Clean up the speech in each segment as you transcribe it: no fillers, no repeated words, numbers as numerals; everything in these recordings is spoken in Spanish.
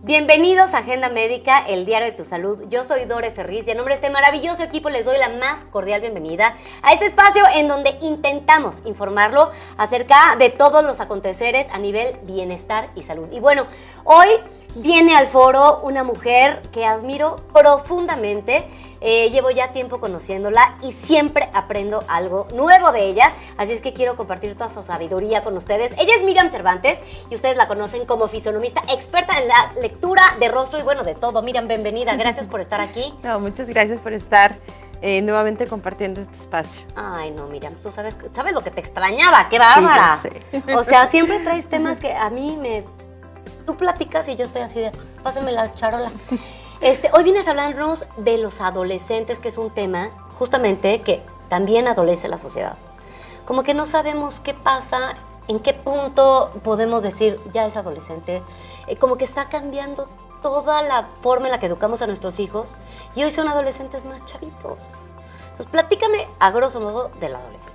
Bienvenidos a Agenda Médica, el diario de tu salud. Yo soy Dore Ferriz y en nombre de este maravilloso equipo les doy la más cordial bienvenida a este espacio en donde intentamos informarlo acerca de todos los aconteceres a nivel bienestar y salud. Y bueno, hoy viene al foro una mujer que admiro profundamente. Llevo ya tiempo conociéndola y siempre aprendo algo nuevo de ella, así es que quiero compartir toda su sabiduría con ustedes. Ella es Miriam Cervantes y ustedes la conocen como fisionomista, experta en la lectura de rostro y bueno, de todo. Miriam, bienvenida, gracias por estar aquí. No, muchas gracias por estar nuevamente compartiendo este espacio. Ay, no, Miriam, tú sabes lo que te extrañaba, qué bárbara. Sí, ya sé. O sea, siempre traes temas que a mí tú platicas y yo estoy así de, pásame la charola. Hoy vienes a hablarnos de los adolescentes, que es un tema justamente que también adolece la sociedad. Como que no sabemos qué pasa, en qué punto podemos decir ya es adolescente. Como que está cambiando toda la forma en la que educamos a nuestros hijos y hoy son adolescentes más chavitos. Entonces, platícame a grosso modo de la adolescencia.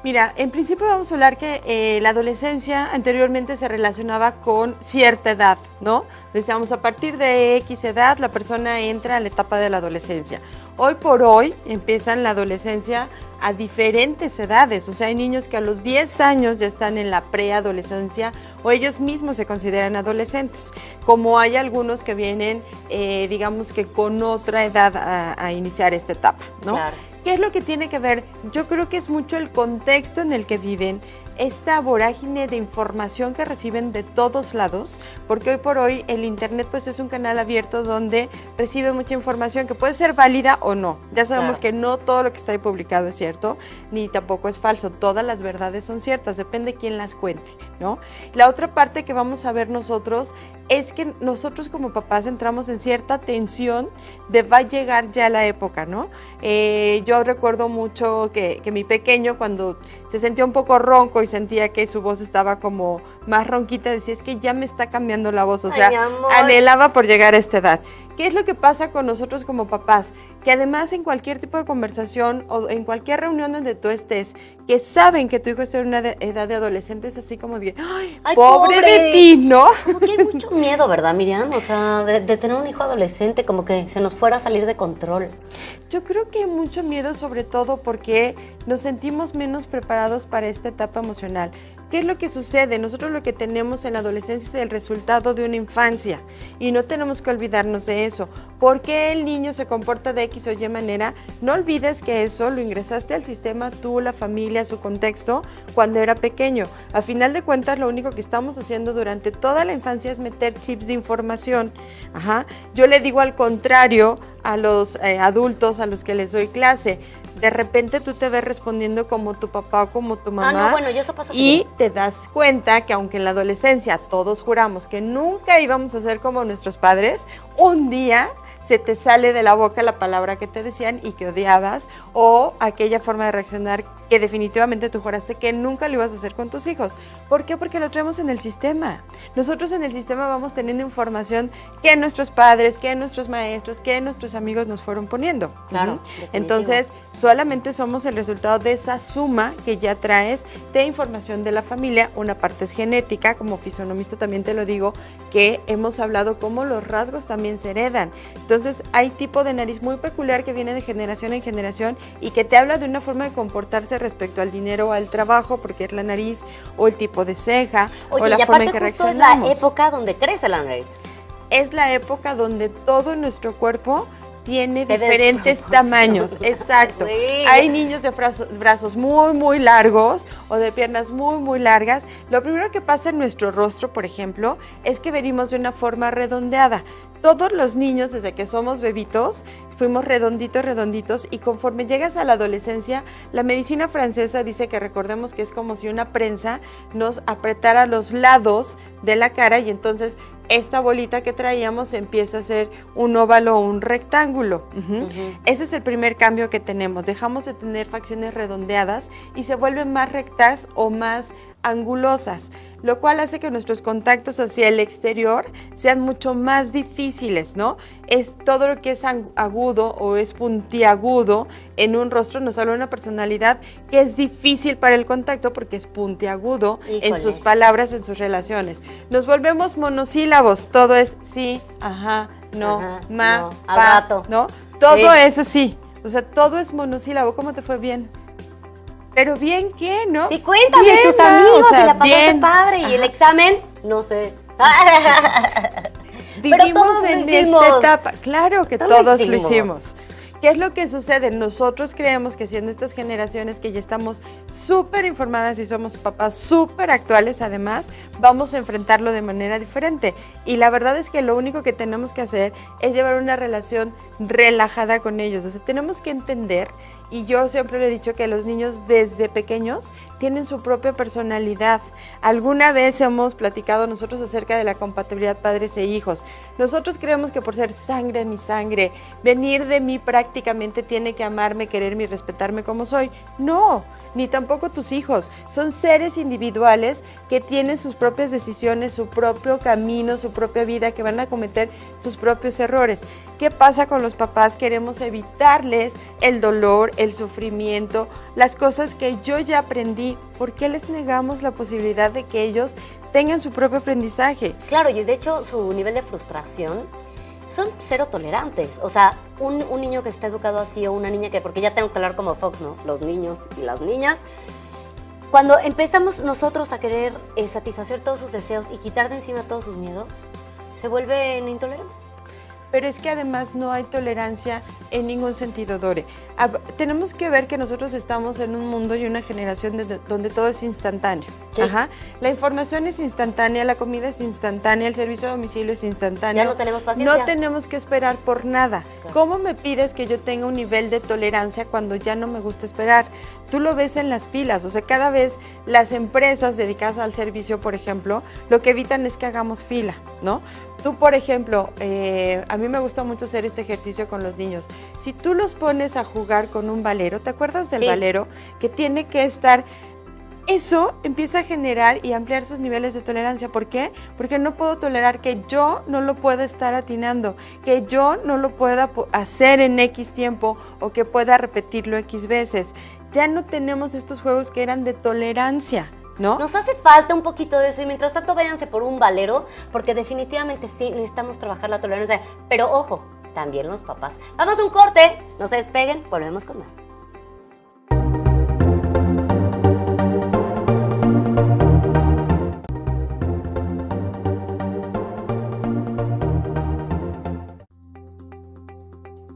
Mira, en principio vamos a hablar que la adolescencia anteriormente se relacionaba con cierta edad, ¿no? Decíamos, a partir de X edad la persona entra a la etapa de la adolescencia. Hoy por hoy empiezan la adolescencia a diferentes edades, o sea, hay niños que a los 10 años ya están en la preadolescencia o ellos mismos se consideran adolescentes, como hay algunos que vienen, digamos que con otra edad a iniciar esta etapa, ¿no? Claro. ¿Qué es lo que tiene que ver? Yo creo que es mucho el contexto en el que viven, esta vorágine de información que reciben de todos lados, porque hoy por hoy el internet pues es un canal abierto donde recibe mucha información que puede ser válida o no. Ya sabemos que no todo lo que está ahí publicado es cierto, ni tampoco es falso. Todas las verdades son ciertas, depende de quién las cuente, ¿no? La otra parte que vamos a ver nosotros es que nosotros como papás entramos en cierta tensión de va a llegar ya la época, ¿no? Yo recuerdo mucho que mi pequeño cuando se sentía un poco ronco y sentía que su voz estaba como más ronquita, decía, es que ya me está cambiando la voz, o sea, anhelaba por llegar a esta edad. ¿Qué es lo que pasa con nosotros como papás? Que además en cualquier tipo de conversación o en cualquier reunión donde tú estés, que saben que tu hijo está en una edad de adolescente, es así como de, ¡ay, pobre de ti!, ¿no? Como que hay mucho miedo, ¿verdad, Miriam? O sea, de tener un hijo adolescente, como que se nos fuera a salir de control. Yo creo que hay mucho miedo, sobre todo porque nos sentimos menos preparados para esta etapa emocional. ¿Qué es lo que sucede? Nosotros lo que tenemos en la adolescencia es el resultado de una infancia y no tenemos que olvidarnos de eso. ¿Por qué el niño se comporta de X o Y manera? No olvides que eso lo ingresaste al sistema tú, la familia, su contexto, cuando era pequeño. A final de cuentas, lo único que estamos haciendo durante toda la infancia es meter chips de información. Yo le digo al contrario a los adultos a los que les doy clase. De repente tú te ves respondiendo como tu papá o como tu mamá, no, bueno, y eso pasa y te das cuenta que aunque en la adolescencia todos juramos que nunca íbamos a ser como nuestros padres, un día se te sale de la boca la palabra que te decían y que odiabas, o aquella forma de reaccionar que definitivamente tú juraste que nunca lo ibas a hacer con tus hijos. ¿Por qué? Porque lo traemos en el sistema. Nosotros en el sistema vamos teniendo información que nuestros padres, que nuestros maestros, que nuestros amigos nos fueron poniendo. Claro. Entonces, solamente somos el resultado de esa suma que ya traes de información de la familia. Una parte es genética, como fisionomista también te lo digo, que hemos hablado cómo los rasgos también se heredan. Entonces, hay tipo de nariz muy peculiar que viene de generación en generación y que te habla de una forma de comportarse respecto al dinero o al trabajo, porque es la nariz, o el tipo de ceja, o la forma en que reaccionamos. Es la época donde crece la nariz. Es la época donde todo nuestro cuerpo tiene diferentes tamaños. Exacto. Sí. Hay niños de brazos muy, muy largos o de piernas muy, muy largas. Lo primero que pasa en nuestro rostro, por ejemplo, es que venimos de una forma redondeada. Todos los niños, desde que somos bebitos, fuimos redonditos, y conforme llegas a la adolescencia, la medicina francesa dice que recordemos que es como si una prensa nos apretara los lados de la cara y entonces esta bolita que traíamos empieza a ser un óvalo o un rectángulo. Ese es el primer cambio que tenemos. Dejamos de tener facciones redondeadas y se vuelven más rectas o más angulosas, lo cual hace que nuestros contactos hacia el exterior sean mucho más difíciles, ¿no? Es todo lo que es agudo o es puntiagudo en un rostro nos habla de una personalidad que es difícil para el contacto porque es puntiagudo en sus palabras, en sus relaciones. Nos volvemos monosílabos, todo es sí, ajá, no, no, pa, ¿no? Todo es así, o sea, todo es monosílabo. ¿Cómo te fue? Bien. Pero bien, ¿qué, no? Sí, cuéntame, bien, tus amigos, o sea, se la pasaste bien. padre. ¿Y el examen? No sé. Vivimos en esta etapa. Claro que todos lo hicimos. ¿Qué es lo que sucede? Nosotros creemos que siendo estas generaciones que ya estamos súper informadas y somos papás súper actuales, además, vamos a enfrentarlo de manera diferente. Y la verdad es que lo único que tenemos que hacer es llevar una relación relajada con ellos. O sea, tenemos que entender, y yo siempre le he dicho que los niños desde pequeños tienen su propia personalidad. Alguna vez hemos platicado nosotros acerca de la compatibilidad padres e hijos. Nosotros creemos que por ser sangre de mi sangre, venir de mí prácticamente tiene que amarme, quererme y respetarme como soy. No, ni tampoco tus hijos. Son seres individuales que tienen sus propias decisiones, su propio camino, su propia vida, que van a cometer sus propios errores. ¿Qué pasa con los papás? Queremos evitarles el dolor, el sufrimiento, las cosas que yo ya aprendí. ¿Por qué les negamos la posibilidad de que ellos tengan su propio aprendizaje? Claro, y de hecho su nivel de frustración son cero tolerantes. O sea, un niño que está educado así o una niña que, porque ya tengo que hablar como Fox, ¿no? Los niños y las niñas. Cuando empezamos nosotros a querer satisfacer todos sus deseos y quitar de encima todos sus miedos, se vuelven intolerantes. Pero es que además no hay tolerancia en ningún sentido, Dore. Tenemos que ver que nosotros estamos en un mundo y una generación donde todo es instantáneo. Sí. Ajá. La información es instantánea, la comida es instantánea, el servicio a domicilio es instantáneo. Ya no tenemos paciencia. No tenemos que esperar por nada. Claro. ¿Cómo me pides que yo tenga un nivel de tolerancia cuando ya no me gusta esperar? Tú lo ves en las filas, o sea, cada vez las empresas dedicadas al servicio, por ejemplo, lo que evitan es que hagamos fila, ¿no? Tú, por ejemplo, a mí me gusta mucho hacer este ejercicio con los niños. Si tú los pones a jugar con un valero, ¿te acuerdas del valero? Que tiene que estar... Eso empieza a generar y ampliar sus niveles de tolerancia. ¿Por qué? Porque no puedo tolerar que yo no lo pueda estar atinando, que yo no lo pueda hacer en X tiempo o que pueda repetirlo X veces. Ya no tenemos estos juegos que eran de tolerancia, ¿no? Nos hace falta un poquito de eso y mientras tanto váyanse por un valero, porque definitivamente sí necesitamos trabajar la tolerancia. Pero ojo, también los papás. Vamos a un corte, no se despeguen, volvemos con más.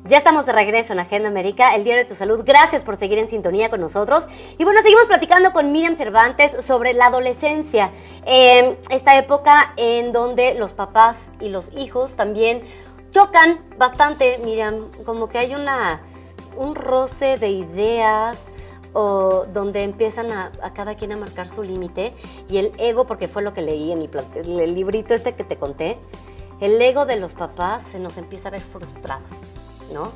Ya estamos de regreso en Agenda América, el diario de tu salud. Gracias por seguir en sintonía con nosotros. Y bueno, seguimos platicando con Miriam Cervantes sobre la adolescencia. Esta época en donde los papás y los hijos también chocan bastante, Miriam. Como que hay un roce de ideas, o donde empiezan a cada quien a marcar su límite. Y el ego, porque fue lo que leí en el librito este que te conté, el ego de los papás se nos empieza a ver frustrado, ¿no?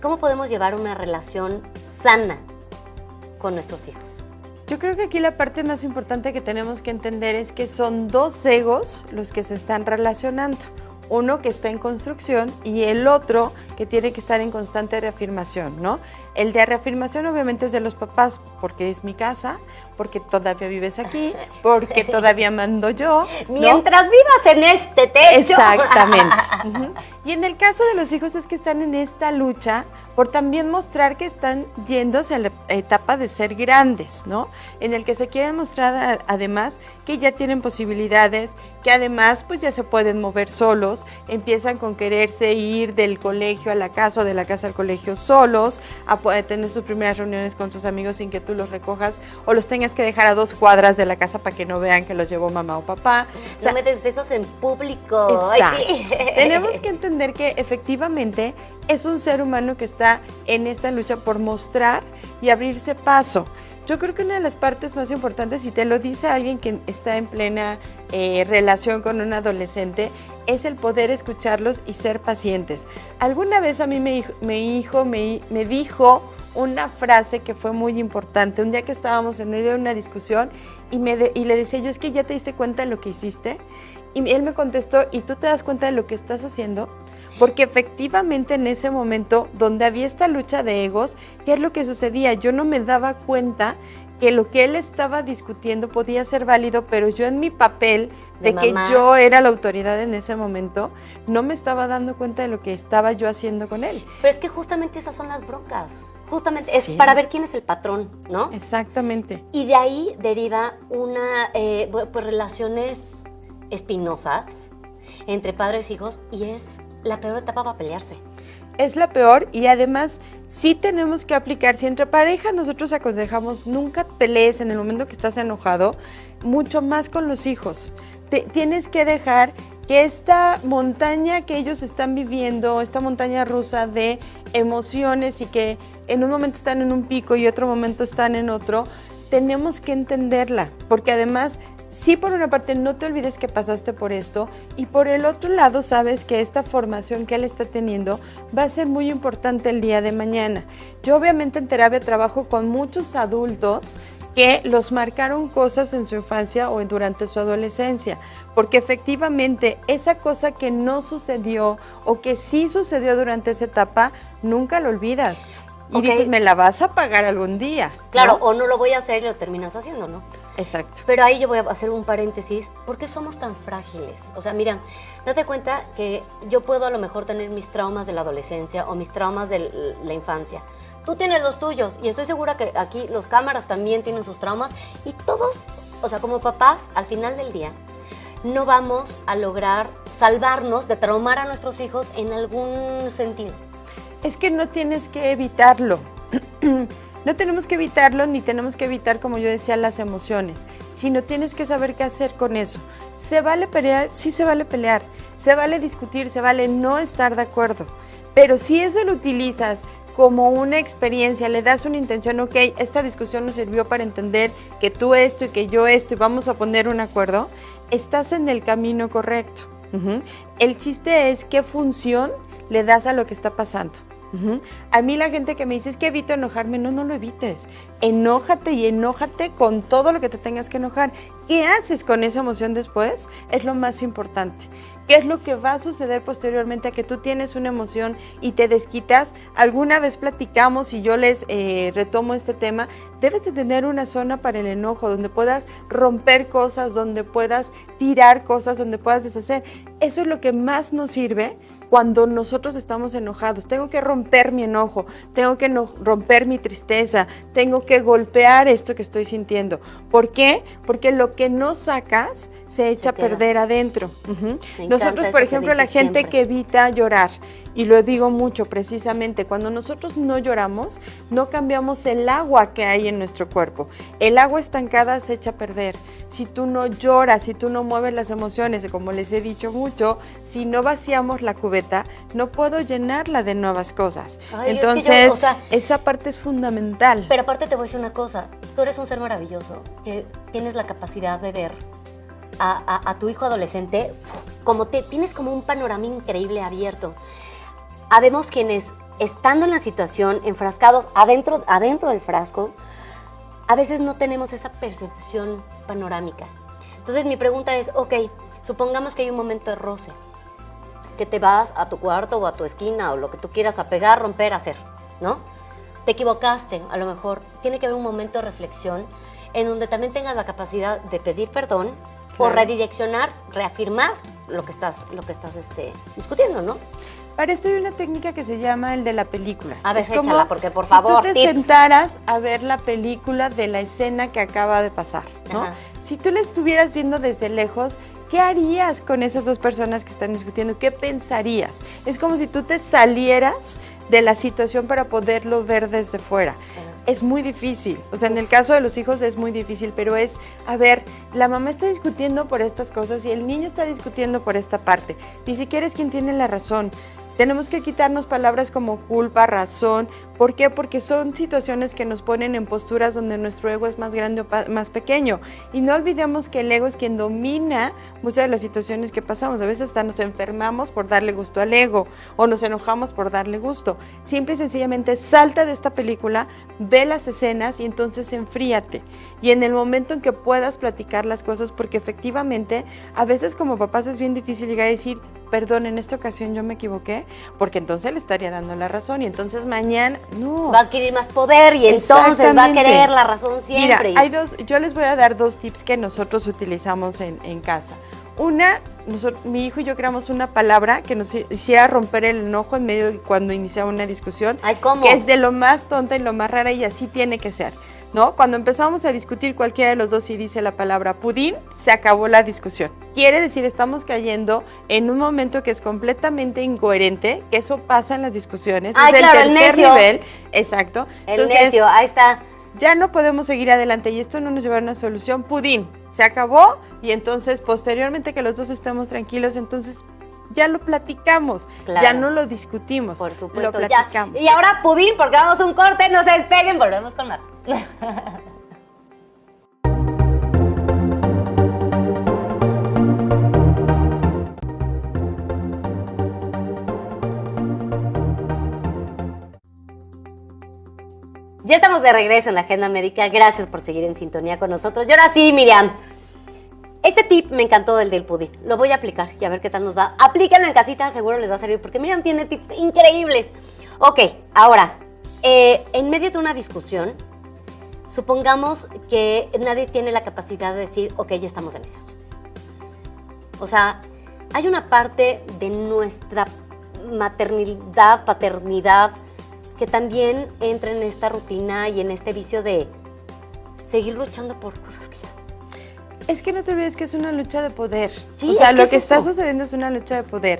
¿Cómo podemos llevar una relación sana con nuestros hijos? Yo creo que aquí la parte más importante que tenemos que entender es que son dos egos los que se están relacionando. Uno que está en construcción y el otro que tiene que estar en constante reafirmación, ¿no? El de reafirmación obviamente es de los papás, porque es mi casa, porque todavía vives aquí, porque todavía mando yo, ¿no? Mientras vivas en este techo. Exactamente. Y en el caso de los hijos es que están en esta lucha por también mostrar que están yendo hacia la etapa de ser grandes, ¿no? En el que se quieren mostrar además que ya tienen posibilidades, que además pues ya se pueden mover solos, empiezan con quererse ir del colegio a la casa o de la casa al colegio solos, a poder tener sus primeras reuniones con sus amigos sin que tú los recojas o los tengas que dejar a 2 cuadras de la casa para que no vean que los llevó mamá o papá. O sea, no metes besos en público. Exacto. Ay, sí. Tenemos que entender que efectivamente es un ser humano que está en esta lucha por mostrar y abrirse paso. Yo creo que una de las partes más importantes, y te lo dice alguien que está en plena relación con un adolescente, es el poder escucharlos y ser pacientes. Alguna vez a mí mi hijo me dijo una frase que fue muy importante. Un día que estábamos en medio de una discusión y le decía yo, es que ya te diste cuenta de lo que hiciste. Y él me contestó, ¿y tú te das cuenta de lo que estás haciendo? Porque efectivamente en ese momento donde había esta lucha de egos, ¿qué es lo que sucedía? Yo no me daba cuenta que lo que él estaba discutiendo podía ser válido, pero yo en mi papel de que yo era la autoridad en ese momento, no me estaba dando cuenta de lo que estaba yo haciendo con él. Pero es que justamente esas son las broncas. Justamente es para ver quién es el patrón, ¿no? Exactamente. Y de ahí deriva pues relaciones espinosas entre padres e hijos, y es la peor etapa para pelearse. Es la peor, y además sí tenemos que aplicar, si entre pareja nosotros aconsejamos nunca pelees en el momento que estás enojado, mucho más con los hijos. Tienes que dejar que esta montaña que ellos están viviendo, esta montaña rusa de emociones, y que en un momento están en un pico y otro momento están en otro, tenemos que entenderla, porque además sí, por una parte no te olvides que pasaste por esto, y por el otro lado sabes que esta formación que él está teniendo va a ser muy importante el día de mañana. Yo obviamente en terapia trabajo con muchos adultos que los marcaron cosas en su infancia o durante su adolescencia, porque efectivamente esa cosa que no sucedió o que sí sucedió durante esa etapa, nunca lo olvidas. Y dices, me la vas a pagar algún día. Claro, ¿no? O no lo voy a hacer y lo terminas haciendo, ¿no? Exacto. Pero ahí yo voy a hacer un paréntesis. ¿Por qué somos tan frágiles? O sea, mira, date cuenta que yo puedo a lo mejor tener mis traumas de la adolescencia o mis traumas de la infancia. Tú tienes los tuyos, y estoy segura que aquí los cámaras también tienen sus traumas, y todos, o sea, como papás, al final del día, no vamos a lograr salvarnos de traumar a nuestros hijos en algún sentido. Es que no tienes que evitarlo. No tenemos que evitarlo, ni tenemos que evitar, como yo decía, las emociones, sino tienes que saber qué hacer con eso. ¿Se vale pelear? Sí, se vale pelear. Se vale discutir, se vale no estar de acuerdo. Pero si eso lo utilizas como una experiencia, le das una intención, ok, esta discusión nos sirvió para entender que tú esto y que yo esto, y vamos a poner un acuerdo, estás en el camino correcto. El chiste es qué función le das a lo que está pasando. A mí la gente que me dice, es que evito enojarme, no lo evites. Enójate, y enójate con todo lo que te tengas que enojar. ¿Qué haces con esa emoción después? Es lo más importante. ¿Qué es lo que va a suceder posteriormente a que tú tienes una emoción y te desquitas? Alguna vez platicamos y yo les retomo este tema. Debes de tener una zona para el enojo, donde puedas romper cosas, donde puedas tirar cosas, donde puedas deshacer. Eso es lo que más nos sirve cuando nosotros estamos enojados. Tengo que romper mi enojo, tengo que romper mi tristeza, tengo que golpear esto que estoy sintiendo. ¿Por qué? Porque lo que no sacas se echa a perder adentro. Nosotros, por ejemplo, la gente que evita llorar, y lo digo mucho precisamente, cuando nosotros no lloramos, no cambiamos el agua que hay en nuestro cuerpo. El agua estancada se echa a perder. Si tú no lloras, si tú no mueves las emociones, como les he dicho mucho, si no vaciamos la cubeta, no puedo llenarla de nuevas cosas. Ay, entonces, esa parte es fundamental. Pero aparte te voy a decir una cosa, tú eres un ser maravilloso, que tienes la capacidad de ver a tu hijo adolescente, tienes como un panorama increíble abierto. Habemos quienes, estando en la situación, enfrascados adentro del frasco, a veces no tenemos esa percepción panorámica. Entonces mi pregunta es, ok, supongamos que hay un momento de roce, que te vas a tu cuarto o a tu esquina o lo que tú quieras, a pegar, romper, hacer, ¿no? Te equivocaste, a lo mejor tiene que haber un momento de reflexión en donde también tengas la capacidad de pedir perdón, claro, o redireccionar, reafirmar lo que estás discutiendo, ¿no? Para esto hay una técnica que se llama el de la película. A ver, échala, porque por favor, si tú te sentaras a ver la película de la escena que acaba de pasar, ¿no? Ajá. Si tú la estuvieras viendo desde lejos, ¿qué harías con esas dos personas que están discutiendo? ¿Qué pensarías? Es como si tú te salieras de la situación para poderlo ver desde fuera. Es muy difícil, o sea, en el caso de los hijos es muy difícil, pero es, a ver, la mamá está discutiendo por estas cosas y el niño está discutiendo por esta parte. Ni siquiera es quien tiene la razón. Tenemos que quitarnos palabras como culpa, razón. ¿Por qué? Porque son situaciones que nos ponen en posturas donde nuestro ego es más grande o más pequeño. Y no olvidemos que el ego es quien domina muchas de las situaciones que pasamos. A veces hasta nos enfermamos por darle gusto al ego o nos enojamos por darle gusto. Simple y sencillamente salta de esta película, ve las escenas y entonces enfríate. Y en el momento en que puedas platicar las cosas, porque efectivamente a veces como papás es bien difícil llegar a decir, perdón, en esta ocasión yo me equivoqué, porque entonces le estaría dando la razón y entonces mañana, no. Va a adquirir más poder y entonces va a querer la razón siempre. Mira, yo les voy a dar 2 tips que nosotros utilizamos en casa. Una, mi hijo y yo creamos una palabra que nos hiciera romper el enojo en medio de cuando iniciaba una discusión. Ay, ¿cómo? Que es de lo más tonta y lo más rara y así tiene que ser, ¿no? Cuando empezamos a discutir cualquiera de los dos y dice la palabra pudín, se acabó la discusión. Quiere decir, estamos cayendo en un momento que es completamente incoherente, que eso pasa en las discusiones. Ay, es claro, el tercer nivel. Exacto. El necio, ahí está. Ya no podemos seguir adelante y esto no nos lleva a una solución. Pudín, se acabó y entonces posteriormente que los dos estemos tranquilos, entonces ya lo platicamos, claro. Ya no lo discutimos, por supuesto, lo platicamos. Ya. Y ahora pudín, porque vamos a un corte, no se despeguen, volvemos con más. Ya estamos de regreso en la Agenda Médica. Gracias por seguir en sintonía con nosotros. Y ahora sí, Miriam, este tip me encantó del pudín. Lo voy a aplicar y a ver qué tal nos va. Aplíquenlo en casita, seguro les va a servir porque Miriam tiene tips increíbles. Ok, ahora, en medio de una discusión, supongamos que nadie tiene la capacidad de decir, ok, ya estamos de necios. O sea, hay una parte de nuestra maternidad, paternidad, que también entra en esta rutina y en este vicio de seguir luchando por cosas que ya... Es que no te olvides que es una lucha de poder. Sí, o sea, lo que está sucediendo es una lucha de poder.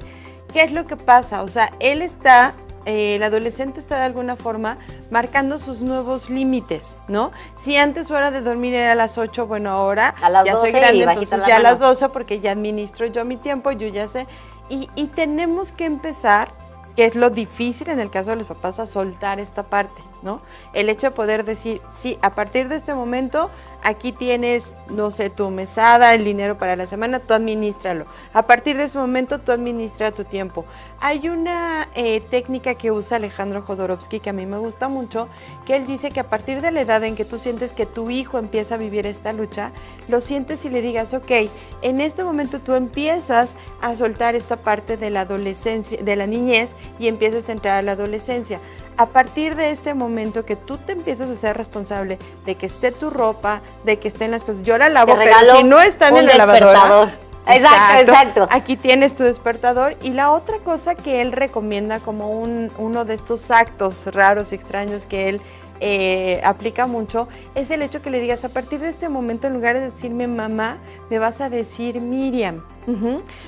¿Qué es lo que pasa? O sea, él está, el adolescente está de alguna forma marcando sus nuevos límites, ¿no? Si antes su hora de dormir era a las 8, bueno, ahora a las ya 12 soy grande, entonces ya a las 12 porque ya administro yo mi tiempo, yo ya sé. Y tenemos que empezar, que es lo difícil en el caso de los papás, a soltar esta parte, ¿no? El hecho de poder decir, sí, a partir de este momento, aquí tienes, no sé, tu mesada, el dinero para la semana, tú administralo. A partir de ese momento, tú administra tu tiempo. Hay una técnica que usa Alejandro Jodorowsky, que a mí me gusta mucho, que él dice que a partir de la edad en que tú sientes que tu hijo empieza a vivir esta lucha, lo sientes y le digas, ok, en este momento tú empiezas a soltar esta parte de la adolescencia, de la niñez, y empiezas a entrar a la adolescencia. A partir de este momento que tú te empiezas a ser responsable de que esté tu ropa, de que estén las cosas, yo la lavo, pero si no están en la lavadora. Exacto. Aquí tienes tu despertador. Y la otra cosa que él recomienda como uno de estos actos raros y extraños que él aplica mucho, es el hecho que le digas, a partir de este momento, en lugar de decirme mamá, me vas a decir Miriam.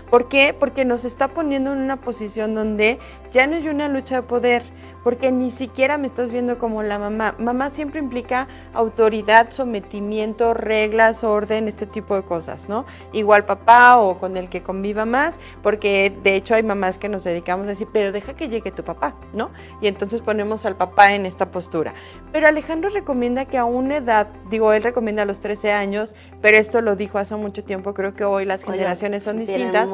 ¿Por qué? Porque nos está poniendo en una posición donde ya no hay una lucha de poder, porque ni siquiera me estás viendo como la mamá. Mamá siempre implica autoridad, sometimiento, reglas, orden, este tipo de cosas, ¿no? Igual papá o con el que conviva más, porque de hecho hay mamás que nos dedicamos a decir, pero deja que llegue tu papá, ¿no? Y entonces ponemos al papá en esta postura. Pero Alejandro recomienda que a una edad, él recomienda a los 13 años, pero esto lo dijo hace mucho tiempo, creo que hoy las generaciones son distintas.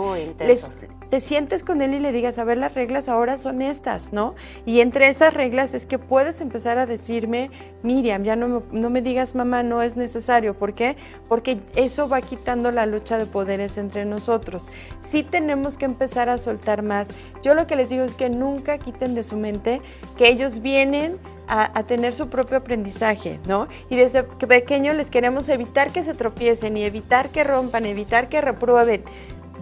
Te sientes con él y le digas, a ver, las reglas ahora son estas, ¿no? Y entre esas reglas es que puedes empezar a decirme, Miriam, ya no me digas mamá, no es necesario. ¿Por qué? Porque eso va quitando la lucha de poderes entre nosotros. Sí tenemos que empezar a soltar más. Yo lo que les digo es que nunca quiten de su mente que ellos vienen a tener su propio aprendizaje, ¿no? Y desde pequeños les queremos evitar que se tropiecen y evitar que rompan, evitar que reprueben.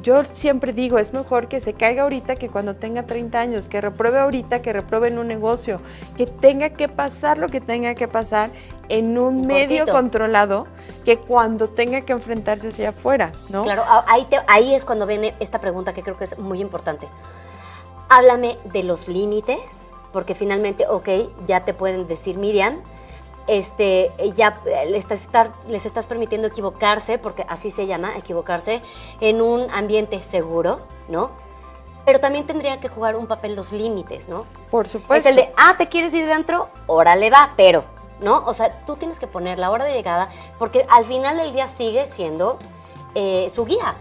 Yo siempre digo, es mejor que se caiga ahorita que cuando tenga 30 años, que repruebe ahorita, que repruebe en un negocio, que tenga que pasar lo que tenga que pasar en un medio controlado, que cuando tenga que enfrentarse hacia afuera, ¿no? Claro, ahí es cuando viene esta pregunta que creo que es muy importante. Háblame de los límites, porque finalmente, ok, ya te pueden decir Miriam, ya les estás permitiendo equivocarse, porque así se llama, equivocarse, en un ambiente seguro, ¿no? pero también tendría que jugar un papel los límites, ¿no? Por supuesto. Es el de, ¿te quieres ir de antro? Órale va, pero, ¿no? O sea, tú tienes que poner la hora de llegada porque al final del día sigue siendo su guía.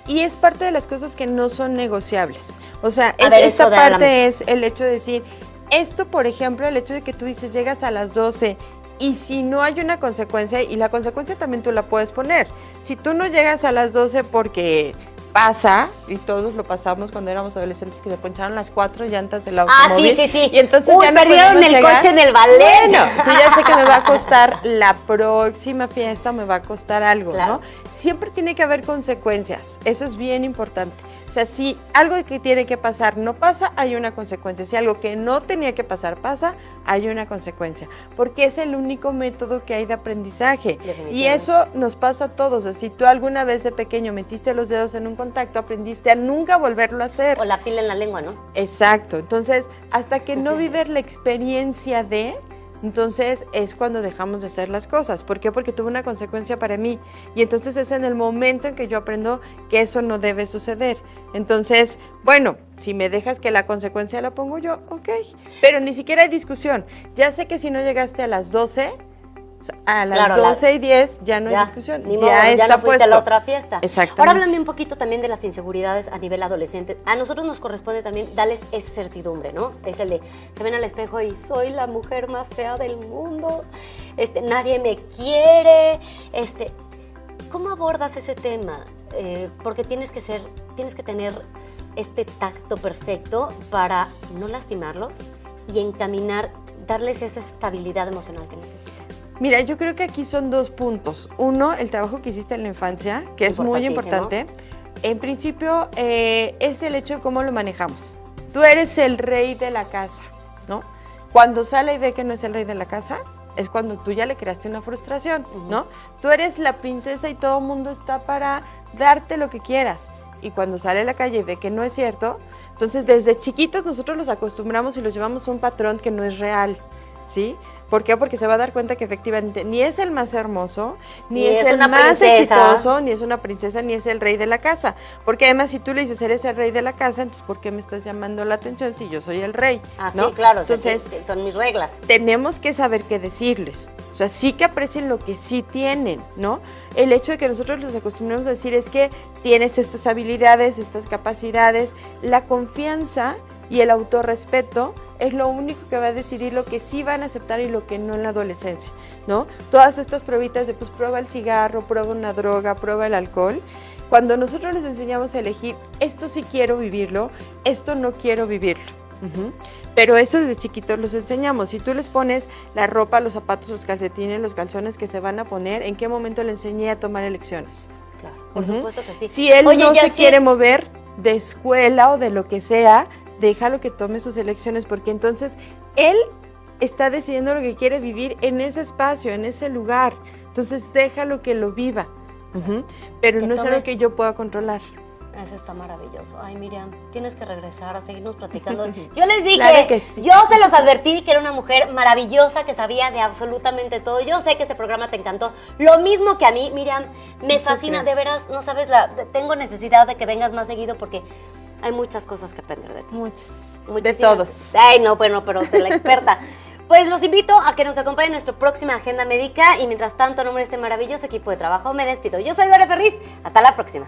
Y es parte de las cosas que no son negociables. O sea, háblame. esta parte es el hecho de decir, esto, por ejemplo, el hecho de que tú dices, llegas a las 12 y si no hay una consecuencia, y la consecuencia también tú la puedes poner. Si tú no llegas a las 12 porque pasa, y todos lo pasamos cuando éramos adolescentes, que se poncharon las 4 llantas del automóvil. Sí. Y entonces ya no perdieron podemos el llegar. coche en el ballet. Bueno, yo ya sé que me va a costar la próxima fiesta, me va a costar algo, Claro. ¿no? Siempre tiene que haber consecuencias, eso es bien importante. O sea, si algo que tiene que pasar no pasa, hay una consecuencia. Si algo que no tenía que pasar pasa, hay una consecuencia. Porque es el único método que hay de aprendizaje. Y eso nos pasa a todos. O sea, si tú alguna vez de pequeño metiste los dedos en un contacto, aprendiste a nunca volverlo a hacer. O la pila en la lengua, ¿no? Exacto. Entonces, hasta que no vives la experiencia de... Entonces es cuando dejamos de hacer las cosas. ¿Por qué? Porque tuvo una consecuencia para mí. Y entonces es en el momento en que yo aprendo que eso no debe suceder. Entonces, bueno, si me dejas que la consecuencia la pongo yo, ok. Pero ni siquiera hay discusión. Ya sé que si no llegaste a las 12, o sea, a las 12:10 ya no hay discusión. Ni modo, ya está no fuiste puesto. a la otra fiesta. Exactamente. Ahora háblame un poquito también de las inseguridades a nivel adolescente. A nosotros nos corresponde también darles esa certidumbre, ¿no? Es el de, se ven al espejo y soy la mujer más fea del mundo, nadie me quiere, ¿cómo abordas ese tema? Porque tienes que tener este tacto perfecto para no lastimarlos y encaminar, darles esa estabilidad emocional que necesitan. Mira, yo creo que aquí son 2 puntos. Uno, el trabajo que hiciste en la infancia, que es muy importante. En principio, es el hecho de cómo lo manejamos. Tú eres el rey de la casa, ¿no? Cuando sale y ve que no es el rey de la casa, es cuando tú ya le creaste una frustración, ¿no? Tú eres la princesa y todo el mundo está para darte lo que quieras. Y cuando sale a la calle y ve que no es cierto, entonces desde chiquitos nosotros los acostumbramos y los llevamos a un patrón que no es real, ¿sí? ¿Por qué? Porque se va a dar cuenta que efectivamente ni es el más hermoso, ni es el más exitoso, ni es una princesa, ni es el rey de la casa. Porque además si tú le dices, eres el rey de la casa, entonces ¿por qué me estás llamando la atención si yo soy el rey? ¿no? Sí, claro, entonces, son mis reglas. Tenemos que saber qué decirles. O sea, sí que aprecien lo que sí tienen, ¿no? El hecho de que nosotros los acostumbremos a decir es que tienes estas habilidades, estas capacidades, la confianza y el autorrespeto es lo único que va a decidir lo que sí van a aceptar y lo que no en la adolescencia, ¿no? Todas estas pruebitas de pues prueba el cigarro, prueba una droga, prueba el alcohol. Cuando nosotros les enseñamos a elegir, esto sí quiero vivirlo, esto no quiero vivirlo. Pero eso desde chiquitos los enseñamos. Si tú les pones la ropa, los zapatos, los calcetines, los calzones que se van a poner, ¿en qué momento le enseñé a tomar elecciones? Claro, por supuesto que sí. Si él no se quiere mover de escuela o de lo que sea, déjalo que tome sus elecciones, porque entonces él está decidiendo lo que quiere vivir en ese espacio, en ese lugar. Entonces déjalo que lo viva. Pero no es algo que yo pueda controlar. Eso está maravilloso. Ay, Miriam, tienes que regresar a seguirnos platicando. Yo les dije, claro que sí. Yo se los advertí que era una mujer maravillosa, que sabía de absolutamente todo. Yo sé que este programa te encantó. Lo mismo que a mí, Miriam, me fascina. De veras, no sabes, tengo necesidad de que vengas más seguido porque hay muchas cosas que aprender de ti. Muchas. De todos. Ay, no, bueno, pero de la experta. Pues los invito a que nos acompañen en nuestra próxima Agenda Médica y mientras tanto, en nombre de este maravilloso equipo de trabajo, me despido. Yo soy Dore Ferriz. Hasta la próxima.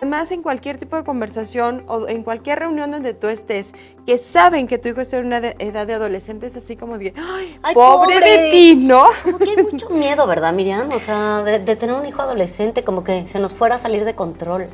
Además, en cualquier tipo de conversación o en cualquier reunión donde tú estés, que saben que tu hijo está en una edad de adolescente, es así como de, ¡ay, pobre de ti!, ¿no? Como que hay mucho miedo, ¿verdad, Miriam? O sea, de tener un hijo adolescente, como que se nos fuera a salir de control.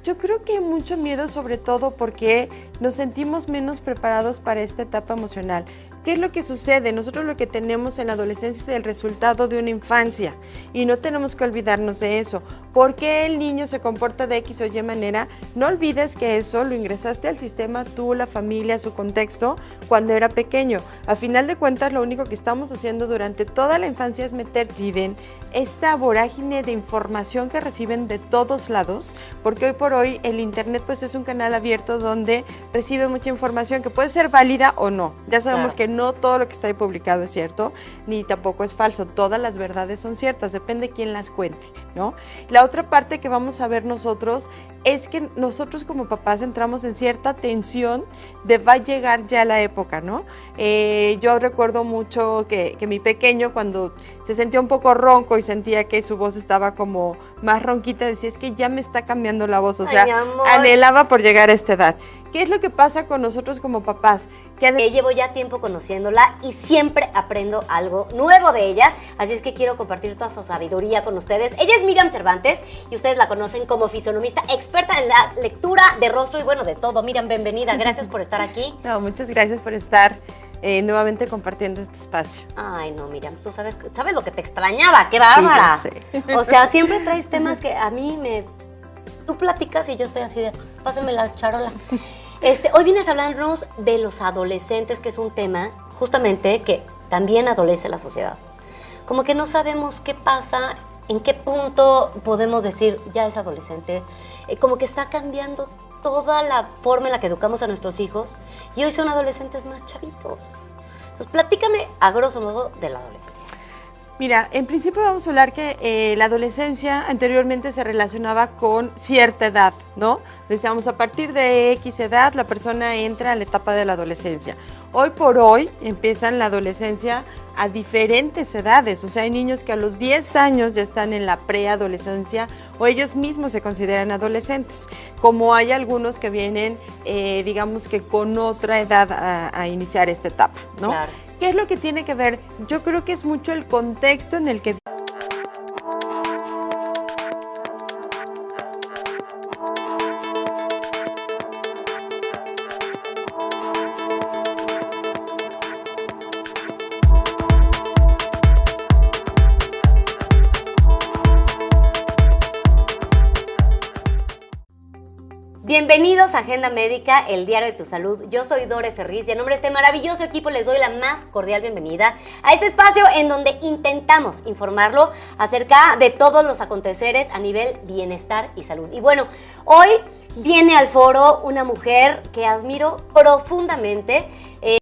Yo creo que hay mucho miedo, sobre todo porque nos sentimos menos preparados para esta etapa emocional. ¿Qué es lo que sucede? Nosotros lo que tenemos en la adolescencia es el resultado de una infancia y no tenemos que olvidarnos de eso. por qué el niño se comporta de X o Y manera, no olvides que eso lo ingresaste al sistema tú, la familia, su contexto, cuando era pequeño. A final de cuentas, lo único que estamos haciendo durante toda la infancia es meter viven esta vorágine de información que reciben de todos lados, porque hoy por hoy el internet pues es un canal abierto donde recibe mucha información que puede ser válida o no. Ya sabemos que no todo lo que está ahí publicado es cierto, ni tampoco es falso. Todas las verdades son ciertas, depende quién las cuente, ¿no? La otra parte que vamos a ver nosotros es que nosotros como papás entramos en cierta tensión de va a llegar ya la época, ¿no? Yo recuerdo mucho que mi pequeño cuando se sentía un poco ronco y sentía que su voz estaba como más ronquita, decía, es que ya me está cambiando la voz, o sea, anhelaba por llegar a esta edad. ¿Qué es lo que pasa con nosotros como papás? Que llevo ya tiempo conociéndola y siempre aprendo algo nuevo de ella, así es que quiero compartir toda su sabiduría con ustedes. Ella es Miriam Cervantes y ustedes la conocen como fisonomista, experta en la lectura de rostro y bueno, de todo. Miriam, bienvenida, gracias por estar aquí. No, muchas gracias por estar nuevamente compartiendo este espacio. Ay, no, Miriam, tú sabes lo que te extrañaba, qué bárbara. Sí, ya sé. O sea, siempre traes temas que a mí tú platicas y yo estoy así de, pásame la charola. Hoy vienes a hablarnos de los adolescentes, que es un tema justamente que también adolece la sociedad. Como que no sabemos qué pasa, en qué punto podemos decir ya es adolescente. Como que está cambiando toda la forma en la que educamos a nuestros hijos y hoy son adolescentes más chavitos. Entonces, platícame a grosso modo de la adolescencia. Mira, en principio vamos a hablar que la adolescencia anteriormente se relacionaba con cierta edad, ¿no? Decíamos, a partir de X edad la persona entra a la etapa de la adolescencia. Hoy por hoy empiezan la adolescencia a diferentes edades, o sea, hay niños que a los 10 años ya están en la preadolescencia o ellos mismos se consideran adolescentes, como hay algunos que vienen, digamos que con otra edad a iniciar esta etapa, ¿no? Claro. ¿Qué es lo que tiene que ver? Yo creo que es mucho el contexto en el que Bienvenidos a Agenda Médica, el diario de tu salud. Yo soy Dore Ferriz y en nombre de este maravilloso equipo les doy la más cordial bienvenida a este espacio en donde intentamos informarlo acerca de todos los aconteceres a nivel bienestar y salud. Y bueno, hoy viene al foro una mujer que admiro profundamente.